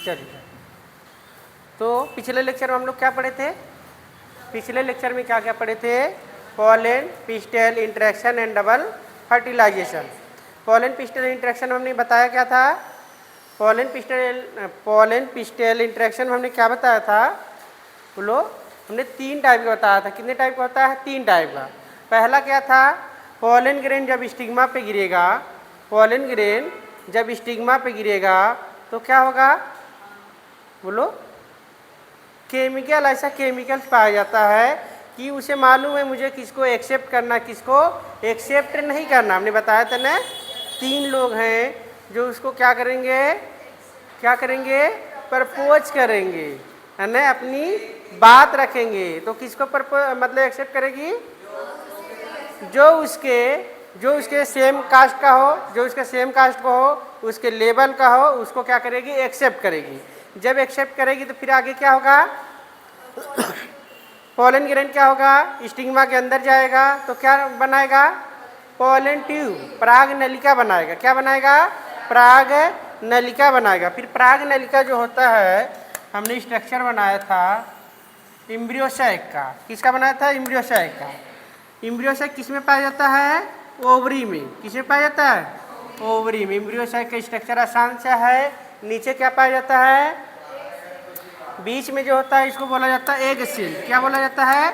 चलिए, तो पिछले लेक्चर में हम लोग क्या पढ़े थे? पिछले लेक्चर में क्या क्या पढ़े थे? Pollen pistil interaction and double fertilisation. Pollen pistil interaction हमने बताया क्या था? पॉलन पिस्टल इंटरेक्शन में हमने क्या बताया था? बोलो। हमने 3 टाइप का बताया था। कितने टाइप का होता है? 3 टाइप का। पहला क्या था? पॉलन ग्रेन जब स्टिग्मा पे गिरेगा, पॉलन ग्रेन जब स्टिग्मा पे गिरेगा तो क्या होगा? बोलो। केमिकल, ऐसा केमिकल पाया जाता है कि उसे मालूम है मुझे किसको एक्सेप्ट करना, किसको एक्सेप्ट नहीं करना। हमने बताया था ना, 3 लोग हैं जो उसको क्या करेंगे? प्रपोज करेंगे, है ना, अपनी बात रखेंगे। तो किसको मतलब एक्सेप्ट करेगी? जो उसके सेम कास्ट का हो, जो उसके सेम कास्ट को हो, उसके लेवल का हो, उसको क्या करेगी? एक्सेप्ट करेगी। जब एक्सेप्ट करेगी तो फिर आगे क्या होगा? पॉलन ग्रेन क्या होगा? स्टिग्मा के अंदर जाएगा तो क्या बनाएगा? पॉलन ट्यूब, पराग नलिका बनाएगा। क्या बनाएगा? पराग नलिका बनाएगा। फिर पराग नलिका जो होता है, हमने स्ट्रक्चर बनाया था एम्ब्रियोसाइक का। किसका बनाया था? एम्ब्रियोसाइक का। एम्ब्रियोसाइक किस में पाया जाता है? ओवरी में। किसमें पाया जाता है? ओवरी में। एम्ब्रियोसाइक का स्ट्रक्चर आसान सा है। नीचे क्या पाया जाता है? बीच में जो होता है इसको बोला जाता है एग सेल। क्या बोला जाता है?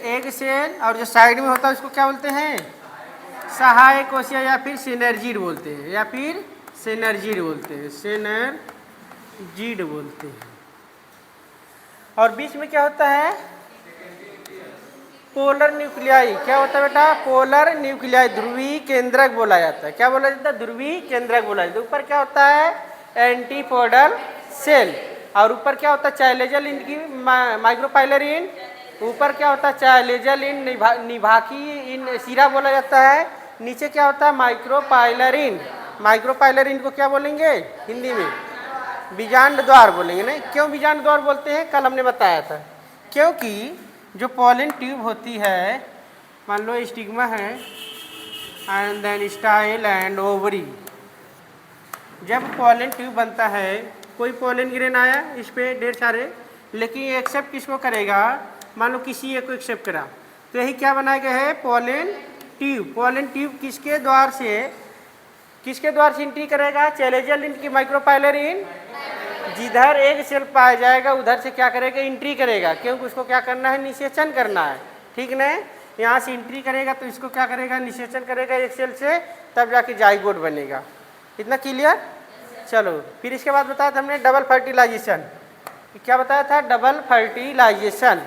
Egg cell. और जो साइड में होता है उसको क्या बोलते हैं? सहायक कोशिका या फिर सिनर्जीड बोलते हैं, सिनर्जीड बोलते हैं। और बीच में क्या होता है? Polar nuclei. क्या होता है बेटा? पोलर न्यूक्लियाई, ध्रुवीय केंद्रक बोला जाता है। क्या बोला जाता है? ध्रुवीय केंद्रक बोला जाता है। ऊपर क्या होता है? Antipodal cell. और ऊपर क्या होता है? चाइलेजल इन की माइक्रोपाइलरिन। ऊपर क्या होता है? चाइलेजल इन निभाकी इन सीरा बोला जाता है। नीचे क्या होता है? माइक्रोपाइलरिन। माइक्रोपाइलरिन को क्या बोलेंगे हिंदी में? बीजांड द्वार बोलेंगे। नहीं, क्यों बीजांड द्वार बोलते हैं? कल हमने बताया था। क्योंकि जो पॉलन ट्यूब होती है, मान लो स्टिग्मा है and then style and ovary. जब पॉलन ट्यूब बनता है, कोई पॉलन ग्रेन आया इस पे ढेर सारे, लेकिन ये एक्सेप्ट किसको करेगा? मान लो किसी एक को एक्सेप्ट करा, तो यही क्या बनाया गया है? Pollen tube. पॉलन ट्यूब किसके द्वार से एंट्री करेगा? चाइलेजल इन की माइक्रोपाइलरिन। जिधर एक सेल पाया जाएगा उधर से क्या करेगा? एंट्री करेगा, क्योंकि उसको क्या करना है? निषेचन करना है। ठीक ना? यहाँ से एंट्री करेगा तो इसको क्या करेगा? निषेचन करेगा एक सेल से, तब जाके जाइगोट बनेगा। इतना क्लियर? चलो, फिर इसके बाद बताया था हमने डबल फर्टिलाइजेशन। क्या बताया था? Double fertilisation.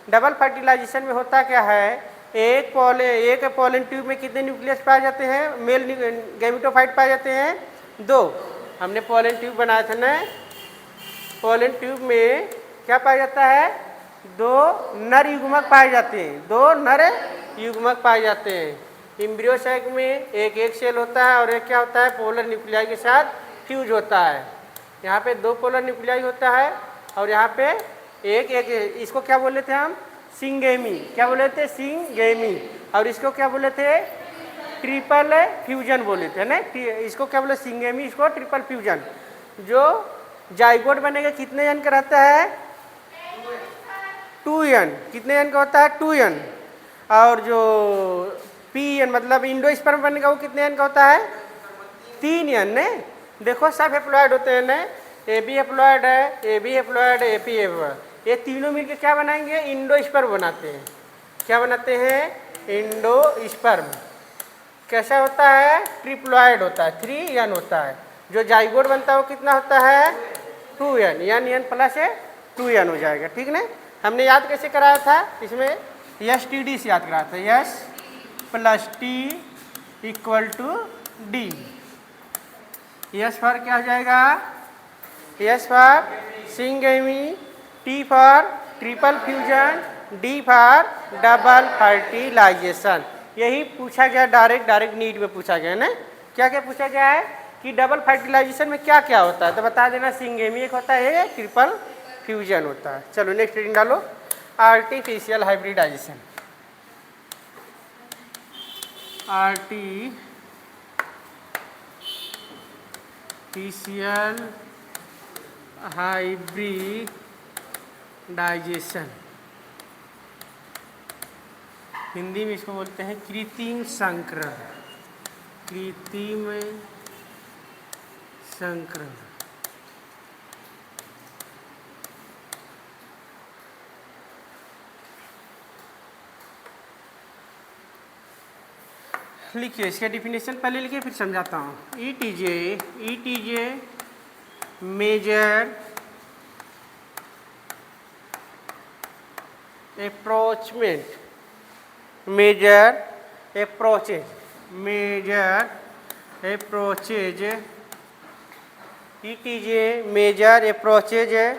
डबल फर्टिलाइजेशन में होता क्या है? एक पॉलन ट्यूब में कितने न्यूक्लियस पाए जाते हैं? मेल गैमेटोफाइट पाए जाते हैं? 2। हमने पॉलन ट्यूब बनाया था ना, पॉलन ट्यूब में क्या पाया जाता है? 2 नर युग्मक पाए जाते हैं। 2 नर युग्मक पाए जाते हैं। एम्ब्रियोसाइक में एक सेल होता है और एक क्या होता है? पोलर न्यूक्लियाई के साथ फ्यूज होता है। यहाँ पे 2 पोलर न्यूक्लियाई होता है और यहाँ पे एक इसको क्या बोले थे हम? सिंगेमी। क्या बोले थे? सिंगेमी। और इसको क्या बोले थे? ट्रिपल फ्यूजन बोले थे ना। इसको क्या बोले? सिंगेमी, इसको ट्रिपल फ्यूजन। जो जाइगोट बनेगा कितने जन का रहता है? 2 n। कितने जन का होता है? 2 n। और जो PN मतलब इंडोस्पर्म बनेगा वो कितने जन का होता है? 3 n ने। देखो सब हेप्लॉइड होते हैं ना, AB हेप्लॉइड है, AB हेप्लॉइड, AP हेप्लॉइड। ये तीनों मिलकर क्या बनाएंगे? इंडोस्पर्म बनाते हैं। क्या बनाते हैं? इंडोस्पर्म। कैसा होता है? ट्रिप्लॉइड होता है, 3 n होता है। जो जाइगोट बनता है वो कितना होता है? 2 n। n प्लस 2 n हो जाएगा। ठीक ना? हमने याद कैसे कराया था? इसमें STD से याद कराया था। S + T = D। S for क्या हो जाएगा? S for syngamy, T for triple fusion, D for double fertilisation. यही पूछा गया डायरेक्ट नीट में पूछा गया ना। क्या क्या पूछा गया है कि डबल फर्टिलाइजेशन में क्या क्या होता है? तो बता देना, सिंगेमी एक होता है, ट्रिपल फ्यूजन होता है। चलो नेक्स्ट रीडिंग डालो। Artificial hybridisation. Artificial hybridisation, Hindi में इसको बोलते हैं कृत्रिम संकरण, कृत्रिम संकरण। लिखिए इसका डिफिनेशन पहले लिखिए फिर समझाता हूँ। It is a major approachment, major approaches, it is a major approaches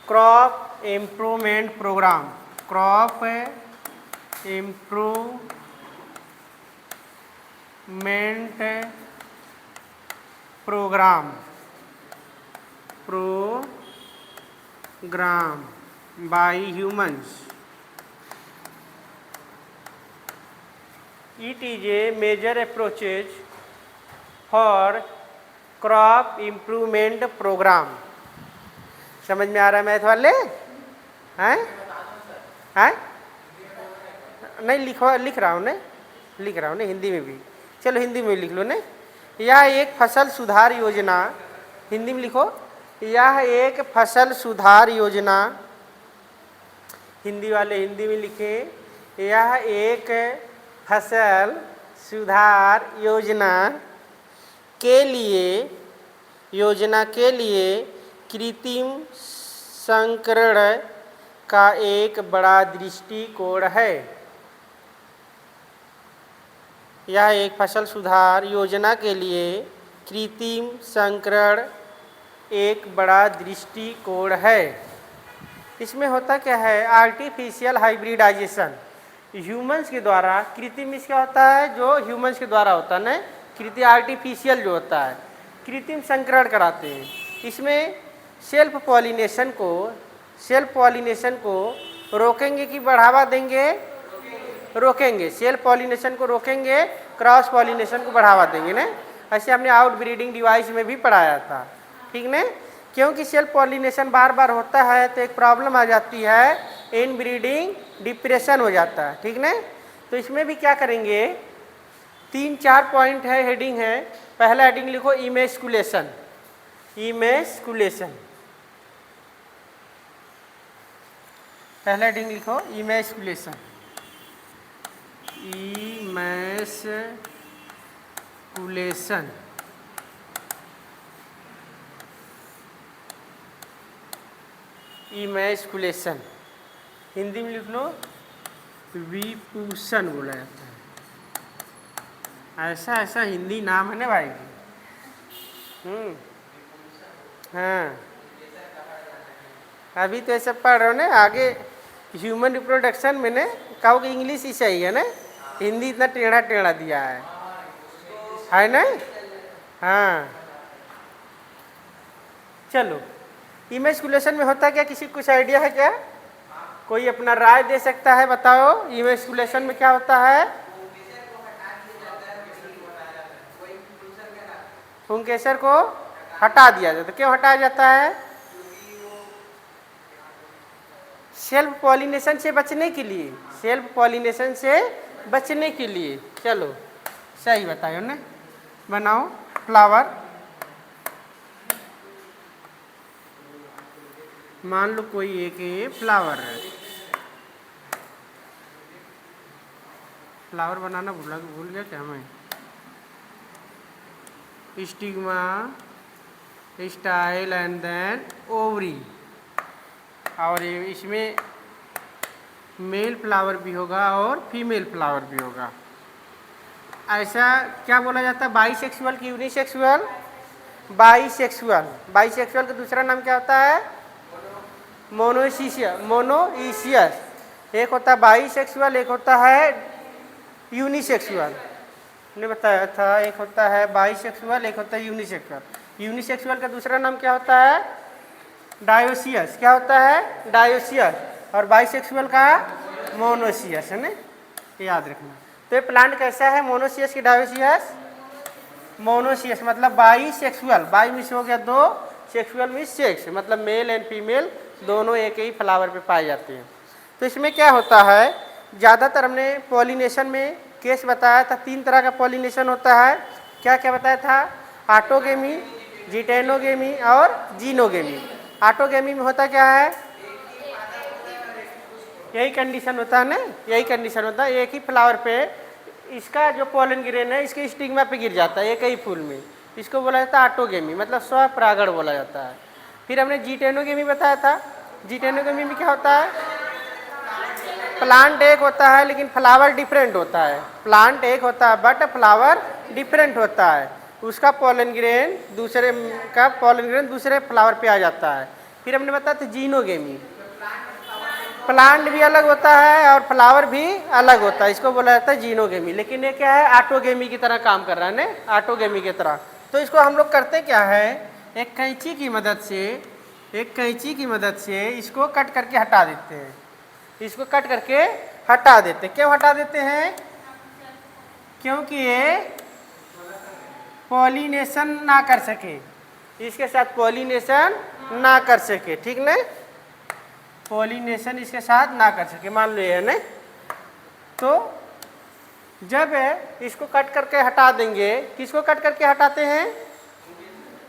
crop improvement program, crop improvement program by humans. It is a major approaches for crop improvement program. समझ में आ रहा है मैथ वाले? हैं? हैं? नहीं लिख रहा हूँ ना हिंदी में भी। चलो हिंदी में लिख लो ना। यह एक फसल सुधार योजना, हिंदी में लिखो, यह एक फसल सुधार योजना, हिंदी वाले हिंदी में लिखें, यह एक फसल सुधार योजना के लिए कृत्रिम संकरण का एक बड़ा दृष्टिकोण है। यह एक फसल सुधार योजना के लिए कृत्रिम संकरण एक बड़ा दृष्टिकोण है। इसमें होता क्या है? आर्टिफिशियल हाइब्रिडाइजेशन, ह्यूमंस के द्वारा, कृत्रिम इसका होता है जो ह्यूमंस के द्वारा होता है ना, कृत्रिम आर्टिफिशियल जो होता है, कृत्रिम संकरण कराते हैं। इसमें सेल्फ पॉलिनेशन को रोकेंगे कि बढ़ावा देंगे? रोकेंगे। सेल्फ पॉलिनेशन को रोकेंगे, क्रॉस पॉलिनेशन को बढ़ावा देंगे ना। ऐसे हमने आउट ब्रीडिंग डिवाइस में भी पढ़ाया था, ठीक ना। क्योंकि सेल्फ पॉलिनेशन बार बार होता है तो एक प्रॉब्लम आ जाती है, इन ब्रीडिंग डिप्रेशन हो जाता है, ठीक ना। तो इसमें भी क्या करेंगे, 3-4 पॉइंट है, हेडिंग है। पहला हेडिंग लिखो इमेस्कुलेशन, पहला हेडिंग लिखो इमेस्कुलेशन, इमेस्कुलेशन, हिंदी में लिख लो विपुषण बोला जाता है। ऐसा हिंदी नाम है ना भाई। हाँ, अभी तो ऐसा पढ़ रहे हो ना, आगे ह्यूमन रिप्रोडक्शन में ना कहोगे इंग्लिश ही सही है ना, हिंदी इतना टेढ़ा दिया है ना। हाँ चलो, इमेस्कुलेशन में होता क्या, किसी कुछ आइडिया है क्या? कोई अपना राय दे सकता है, बताओ इमेस्कुलेशन में क्या होता है? पुंकेसर को हटा दिया जाता है। क्यों हटाया जाता है? सेल्फ पॉलिनेशन से बचने के लिए, चलो सही बताओ ना। बनाओ फ्लावर, मान लो कोई एक फ्लावर है, फ्लावर बनाना भूल गया क्या मैं? Stigma, style and then ovary, और इसमें मेल फ्लावर भी होगा और फीमेल फ्लावर भी होगा। ऐसा क्या बोला जाता है? बाईसेक्सुअल की यूनिसेक्सुअल? बाईसेक्सुअल का दूसरा नाम क्या होता है? मोनोइसियस। एक होता है बाईसेक्सुअल, एक होता है यूनिसेक्सुअल। ने बताया था, एक होता है बाईसेक्सुअल, एक होता है यूनिसेक्सुअल। यूनिसेक्सुअल का दूसरा नाम क्या होता है? डायोसियस। क्या होता है? डायोसियस। और बाईसेक्सुअल का मोनोसियस, है ना, याद रखना। तो ये प्लांट कैसा है? मोनोसियस की डायोसियस? मोनोसियस मतलब बाईसेक्सुअल, बाई में से हो गया 2, सेक्सुअल मीन्स सेक्स, मतलब मेल एंड फीमेल दोनों एक ही फ्लावर पे पाए जाते हैं। तो इसमें क्या होता है, ज़्यादातर हमने पॉलिनेशन में केस बताया था, 3 तरह का पॉलिनेशन होता है। क्या क्या बताया था, ऑटोगेमी, जिटेनोगेमी और जीनोगेमी। ऑटोगेमी में होता क्या है, यही कंडीशन होता है ना, यही कंडीशन होता है, एक ही फ्लावर पे इसका जो पॉलन ग्रेन है इसके स्टिग्मा पे गिर जाता है एक ही फूल में, इसको बोला जाता है ऑटोगेमी, मतलब स्वपरागण बोला जाता है। फिर हमने जिटेनोगेमी बताया था। जिटेनोगेमी में क्या होता है, प्लांट एक होता है लेकिन फ्लावर डिफरेंट होता है। प्लांट एक होता है बट फ्लावर डिफरेंट होता है, उसका पॉलन ग्रेन दूसरे का पॉलन ग्रेन दूसरे फ्लावर पे आ जाता है। फिर हमने बताया था जीनोगेमी, प्लांट भी अलग होता है और फ्लावर भी अलग होता है, इसको बोला जाता है जीनोगेमी। लेकिन ये क्या है, ऑटोगेमी की तरह काम कर रहा है ना, ऑटोगेमी की तरह। तो इसको हम लोग करते क्या है, एक कैंची की मदद से इसको कट करके हटा देते हैं, इसको कट करके हटा देते हैं। क्यों हटा देते हैं, क्योंकि ये पॉलिनेशन ना कर सके, इसके साथ पॉलिनेशन ना कर सके, ठीक ना, पॉलिनेशन इसके साथ ना कर सके, मान लो ये है ना। तो जब इसको कट करके हटा देंगे, किसको कट करके हटाते हैं,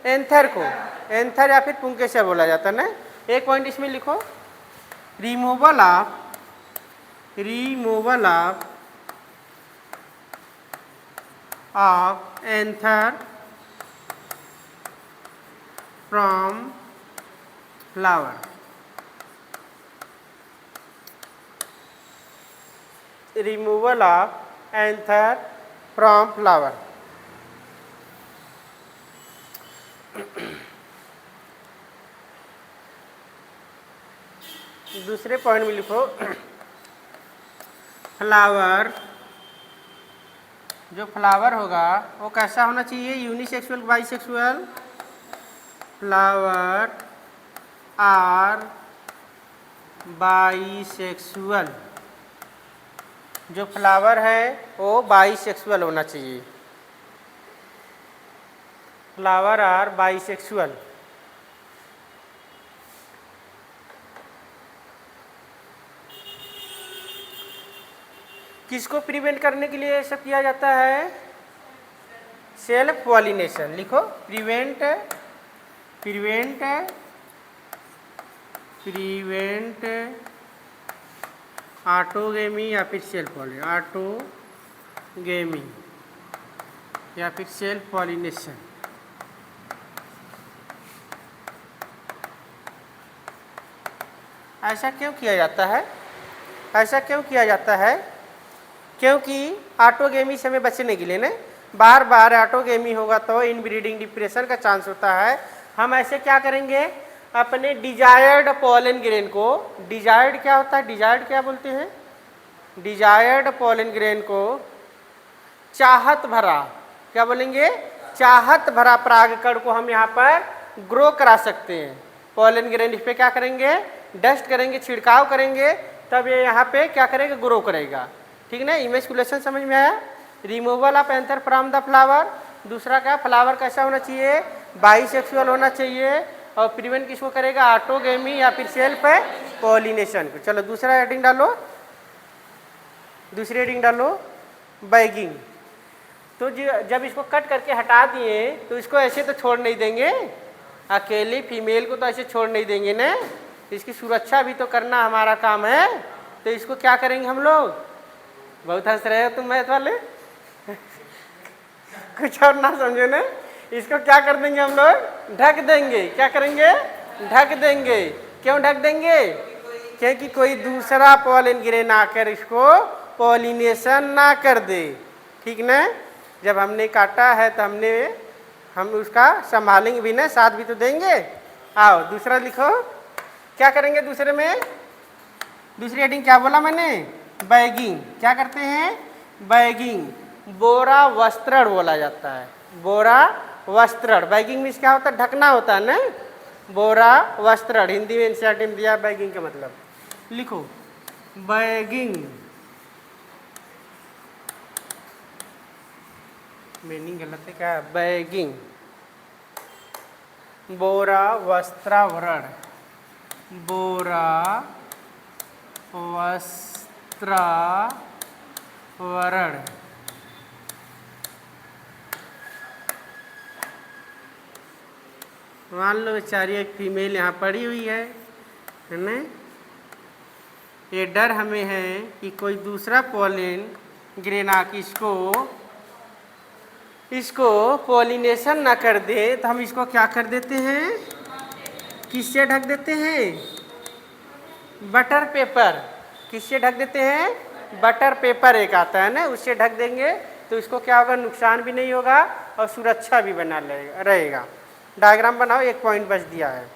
एंथर को, एंथर या फिर पुंकेसर बोला जाता है ना। एक पॉइंट इसमें लिखो, removal of anther from flower, removal of anther from flower. दूसरे पॉइंट में लिखो, फ्लावर, जो फ्लावर होगा वो कैसा होना चाहिए, unisexual bisexual, flower are bisexual, जो फ्लावर है वो बाइसेक्सुअल होना चाहिए, फ्लावर आर बाइसेक्सुअल। किसको प्रिवेंट करने के लिए ऐसा किया जाता है, सेल्फ पॉलिनेशन। लिखो, प्रिवेंट ऑटोगेमी या फिर सेल्फ पॉलिनेशन, ऑटोगेमी या फिर सेल्फ पॉलिनेशन। ऐसा क्यों किया जाता है, ऐसा क्यों किया जाता है, क्योंकि ऑटोगेमी से हमें बचने के लिए ना, बार बार ऑटोगेमी होगा तो इनब्रीडिंग डिप्रेशन का चांस होता है। हम ऐसे क्या करेंगे, अपने डिजायर्ड पॉलन ग्रेन को, डिजायर्ड क्या होता है, डिजायर्ड क्या बोलते हैं, डिजायर्ड पॉलन ग्रेन को चाहत भरा, क्या बोलेंगे, चाहत भरा परागकण को हम यहाँ पर ग्रो करा सकते हैं। पॉलन ग्रेन इस पे क्या करेंगे, डस्ट करेंगे, छिड़काव करेंगे, तब ये यहाँ पे क्या करेगा, ग्रो करेगा, ठीक ना। इमेजिकुलेशन समझ में आया। Removal of anther from the flower, दूसरा क्या, फ्लावर कैसा होना चाहिए, बाइसेक्सुअल होना चाहिए, और प्रिवेंट किसको करेगा, ऑटोगेमी या फिर सेल्फ पॉलिनेशन को। चलो दूसरा हेडिंग डालो, दूसरी हेडिंग डालो, बैगिंग। तो जब इसको कट करके हटा दिए तो इसको ऐसे तो छोड़ नहीं देंगे, अकेली फीमेल को तो ऐसे छोड़ नहीं देंगे ना, इसकी सुरक्षा भी तो करना हमारा काम है। तो इसको क्या करेंगे हम लोग, बहुत हंस रहे हो तुम मैथ वाले कुछ और ना समझो ना, इसको क्या कर देंगे हम लोग, ढक देंगे। क्या करेंगे, ढक देंगे। क्यों ढक देंगे, क्योंकि कोई दूसरा पॉलन ग्रेन आकर इसको पॉलिनेशन ना कर दे, ठीक ना। जब हमने काटा है तो हम उसका संभालेंगे भी ना, साथ भी तो देंगे। आओ दूसरा लिखो, क्या करेंगे दूसरे में, दूसरी हेडिंग क्या बोला मैंने, बैगिंग। क्या करते हैं, बैगिंग, बोरा वस्त्रण बोला जाता है, बोरा वस्त्रण। बैगिंग मीन्स क्या होता है, ढकना होता है ना, बोरा वस्त्रण। हिंदी में एनसीईआरटी में दिया बैगिंग का मतलब, लिखो बैगिंग, मीनिंग गलत है क्या, बैगिंग। बोरा वस्त्रावरण, बोरा वस्त्रावरण। मान लो बेचारी एक फीमेल यहाँ पड़ी हुई है ना। ये डर हमें है कि कोई दूसरा पॉलिन ग्रेन आके इसको पॉलिनेशन ना कर दे, तो हम इसको क्या कर देते हैं, किससे ढक देते हैं, बटर पेपर। किससे ढक देते हैं, बटर पेपर एक आता है ना, उससे ढक देंगे तो इसको क्या होगा, नुकसान भी नहीं होगा और सुरक्षा भी बना रहेगा। डायग्राम बनाओ, एक पॉइंट बच दिया है।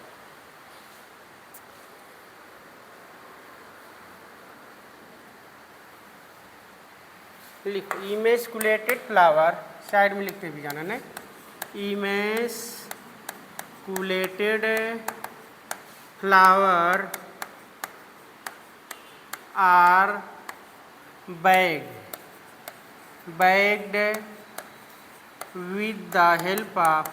लिखो इमेस्कुलेटेड फ्लावर, साइड में लिखते भी जाना ना, emasculated flower are bagged with the help of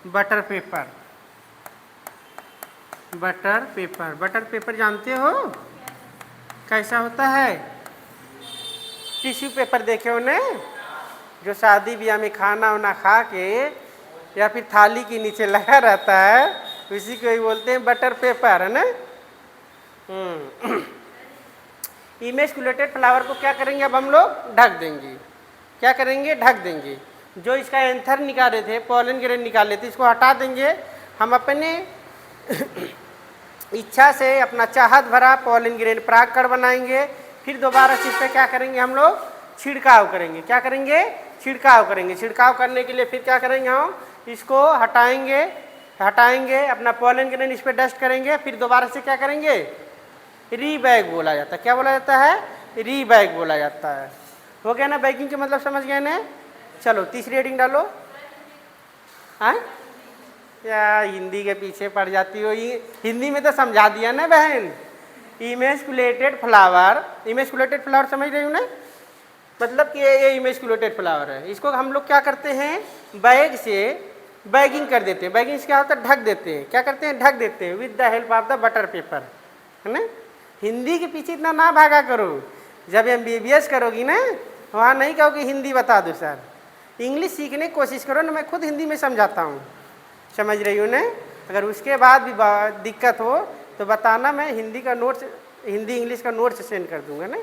butter paper जानते हो कैसा होता है, टिश्यू पेपर देखे हो ने, जो शादी ब्याह में खाना वाना खा के या फिर थाली के नीचे लगा रहता है, उसी को ही बोलते हैं बटर पेपर, है ना। इमेस्कुलेटेड फ्लावर को क्या करेंगे, अब हम लोग ढक देंगे। क्या करेंगे, ढक देंगे। जो इसका एंथर निकाले थे, पॉलन ग्रेन निकाले थे, इसको हटा देंगे। हम अपने इच्छा से अपना चाहत भरा पॉलन ग्रेन परागकण बनाएंगे। फिर दोबारा से इस पर क्या करेंगे, हम लोग छिड़काव करेंगे। क्या करेंगे, छिड़काव करेंगे। छिड़काव करने के लिए फिर क्या करेंगे, हम इसको हटाएंगे, अपना पॉलन ग्रेन इस पर डस्ट करेंगे। फिर दोबारा से क्या करेंगे, रीबैग बोला जाता है। क्या बोला जाता है, रीबैग बोला जाता है। हो गया ना, बैगिंग के मतलब समझ गए ना। चलो तीसरी हेडिंग डालो। हाँ, या हिंदी के पीछे पड़ जाती हो, ये हिंदी में तो समझा दिया ना बहन। इमेस्कुलेटेड फ्लावर समझ रही हूँ ना, मतलब कि ये इमेस्कुलेटेड फ्लावर है। इसको हम लोग क्या करते हैं, बैग से बैगिंग कर देते हैं। बैगिंग से क्या होता है, ढक देते हैं। क्या करते हैं, ढक देते हैं with the help of the butter paper, है ना। हिंदी के पीछे इतना ना भागा करो। जब MBBS करोगी ना, वहाँ नहीं कहोगी हिंदी बता दो सर, इंग्लिश सीखने की कोशिश करो ना, मैं खुद हिंदी में समझाता हूँ, समझ रही हो ना। अगर उसके बाद भी दिक्कत हो तो बताना, मैं हिंदी इंग्लिश का नोट्स सेंड कर दूंगा ना।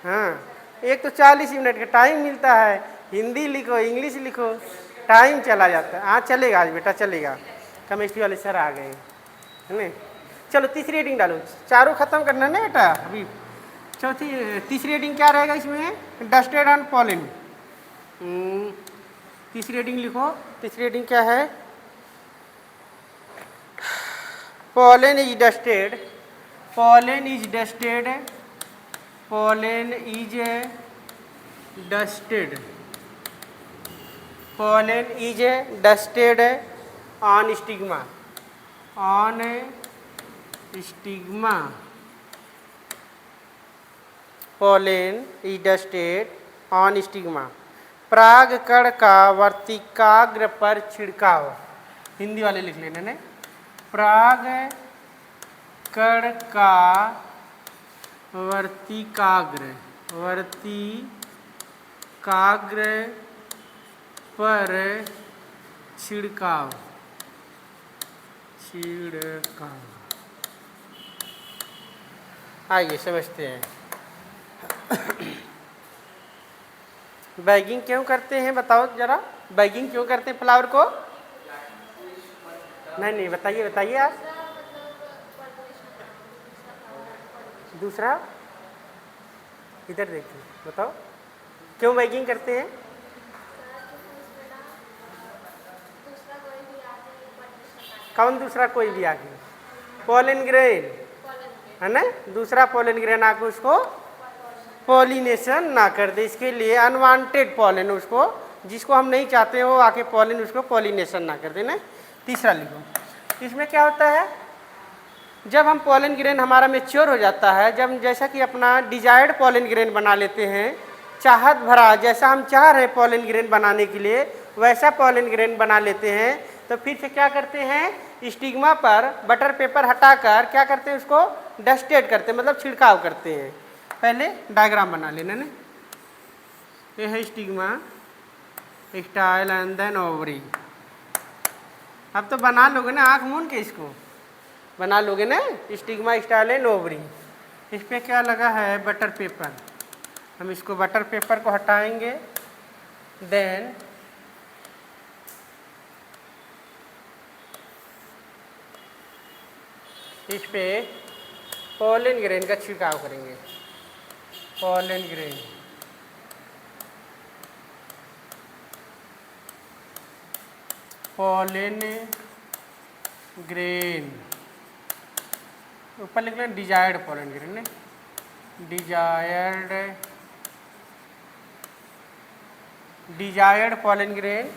हाँ, एक तो 40 मिनट का टाइम मिलता है, हिंदी लिखो इंग्लिश लिखो, टाइम चला जाता है। हाँ चलेगा, आज बेटा चलेगा, केमिस्ट्री वाले सर आ गए, है ना। चलो तीसरी हेडिंग डालो, चारों खत्म करना ना बेटा अभी। तीसरी हेडिंग क्या रहेगा इसमें, डस्टेड ऑन पॉलिन। तीसरी हेडिंग लिखो। तीसरी हेडिंग क्या है, pollen is dusted, pollen is dusted on stigma, pollen is dusted on stigma। परागकण का वर्तिकाग्र पर छिड़काव, हिंदी वाले लिख लेना ने। परागकण का वर्तिकाग्र पर छिड़काव। आइए समझते हैं। बैगिंग क्यों करते हैं, बताओ जरा, बैगिंग क्यों करते हैं फ्लावर को। नहीं बताइए आप। दूसरा इधर देखिए, बताओ क्यों बैगिंग करते हैं। कौन दूसरा कोई भी आके, पॉलन ग्रेन, है ना, दूसरा पॉलन ग्रेन आके उसको पॉलिनेशन ना कर दे। इसके लिए अनवांटेड पॉलन, उसको जिसको हम नहीं चाहते हो आके पॉलन उसको पॉलिनेशन ना कर दे ना। तीसरा लिखो। इसमें क्या होता है, जब हम पॉलन ग्रेन हमारा मैच्योर हो जाता है, जब जैसा कि अपना डिजायर्ड पॉलन ग्रेन बना लेते हैं, चाहत भरा, जैसा हम चाह रहे हैं पॉलन ग्रेन बनाने के लिए वैसा पॉलन ग्रेन बना लेते हैं। तो फिर से क्या करते हैं, स्टिग्मा पर बटर पेपर हटाकर क्या करते हैं, उसको डस्टेड करते हैं, मतलब छिड़काव करते हैं। पहले डायग्राम बना लेना ना, ये है stigma, style and then ovary. अब तो बना लोगे ना, आँख मूंद के इसको बना लोगे ना, स्टिग्मा स्टाइल एंड ओवरी। इस पे क्या लगा है, बटर पेपर। हम इसको बटर पेपर को हटाएंगे, देन इस पे पॉलन ग्रेन का छिड़काव करेंगे। पॉलन ग्रेन, पॉलन ग्रेन, ऊपर लिख लें डिजायर्ड पॉलन ग्रेन है, desired pollen grain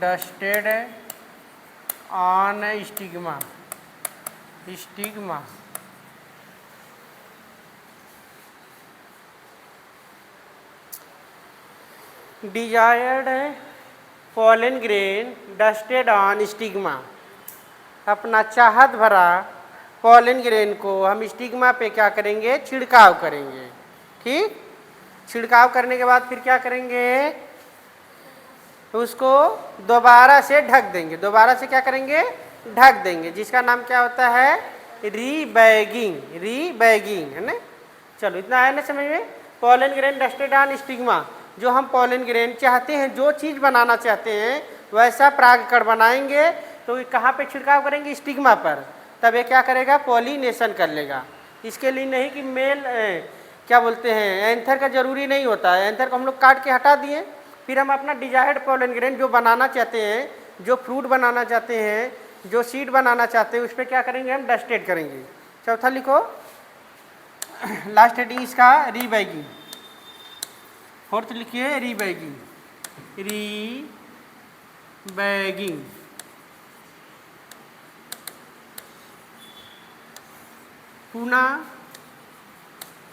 dusted on stigma, desired pollen grain dusted on stigma. अपना चाहत भरा पॉलन ग्रेन को हम स्टिग्मा पे क्या करेंगे, छिड़काव करेंगे। ठीक, छिड़काव करने के बाद फिर क्या करेंगे, उसको दोबारा से ढक देंगे। दोबारा से क्या करेंगे, ढक देंगे, जिसका नाम क्या होता है, रीबैगिंग है ना। चलो इतना आया ना समझ में। Pollen grain dusted on stigma, जो हम पॉलन ग्रेन चाहते हैं, जो चीज़ बनाना चाहते हैं वैसा परागकण बनाएंगे, तो कहाँ पे छिड़काव करेंगे, स्टिग्मा पर। तब ये क्या करेगा, पॉलिनेशन कर लेगा। इसके लिए नहीं कि मेल क्या बोलते हैं, एंथर का जरूरी नहीं होता है, एंथर को हम लोग काट के हटा दिए। फिर हम अपना डिजायर्ड पॉलन ग्रेन जो बनाना चाहते हैं, जो फ्रूट बनाना चाहते हैं, जो सीड बनाना चाहते हैं, उस पर क्या करेंगे, हम डस्टेड करेंगे। चौथा लिखो, लास्ट हेडिंग इसका रीबैगिंग। फोर्थ लिखिए रीबैगिंग,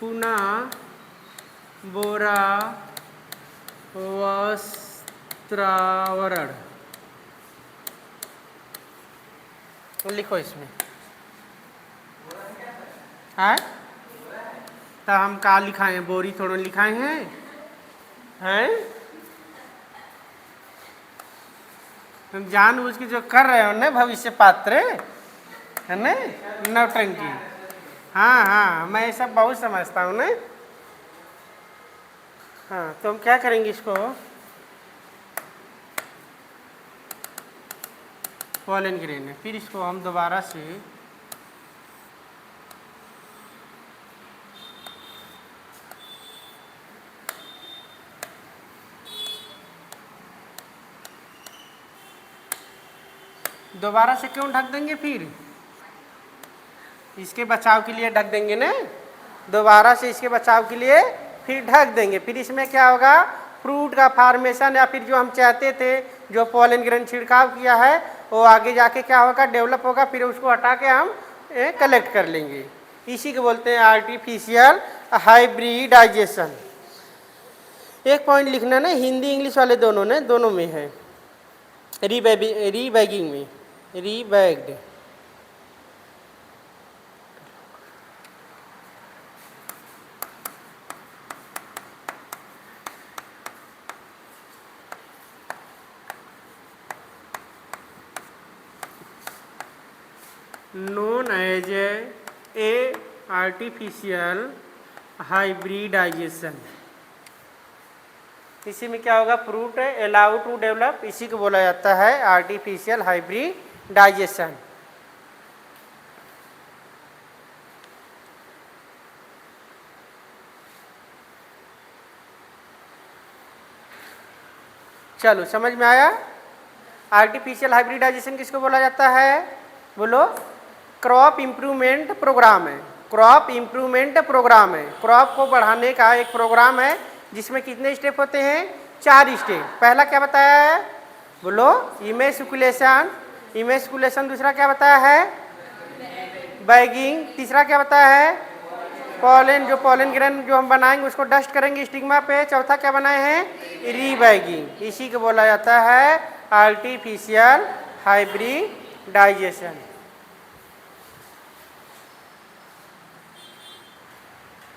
पुनः बोरा वस्त्रावरण लिखो इसमें। है तो हम का लिखाए हैं, बोरी थोड़ा लिखाए हैं। हम जानबूझ के जो कर रहे हो ना भविष्य पात्र है ना, नौटंकी। हाँ, मैं ये सब बहुत समझता हूँ ना। हाँ, तो हम क्या करेंगे, इसको पॉलन ग्रेन है, फिर इसको हम दोबारा से क्यों ढक देंगे, फिर इसके बचाव के लिए ढक देंगे ना, दोबारा से इसके बचाव के लिए फिर ढक देंगे। फिर इसमें क्या होगा, फ्रूट का फॉर्मेशन, या फिर जो हम चाहते थे, जो पॉलन ग्रेन छिड़काव किया है, वो आगे जाके क्या होगा, डेवलप होगा। फिर उसको हटा के हम कलेक्ट कर लेंगे। इसी को बोलते हैं आर्टिफिशियल हाइब्रिडाइजेशन। एक पॉइंट लिखना ना, हिंदी इंग्लिश वाले दोनों में है। रीबैगिंग में रीबैग्ड, known as a artificial hybridization। इसी में क्या होगा, फ्रूट अलाउ टू डेवलप, इसी को बोला जाता है आर्टिफिशियल हाइब्रिडाइजेशन। चलो समझ में आया। आर्टिफिशियल हाइब्रिडाइजेशन किसको बोला जाता है, बोलो, क्रॉप इम्प्रूवमेंट प्रोग्राम है। क्रॉप इम्प्रूवमेंट प्रोग्राम है, क्रॉप को बढ़ाने का एक प्रोग्राम है, जिसमें कितने स्टेप होते हैं, 4 स्टेप। पहला क्या बताया है, बोलो, इमेस्कुलेशन। दूसरा क्या बताया है, बैगिंग। तीसरा क्या बताया है, पॉलन, जो पॉलन ग्रेन जो हम बनाएंगे उसको डस्ट करेंगे स्टिग्मा पे। चौथा क्या बनाए हैं, रीबैगिंग। इसी को बोला जाता है आर्टिफिशियल हाइब्रिडाइजेशन।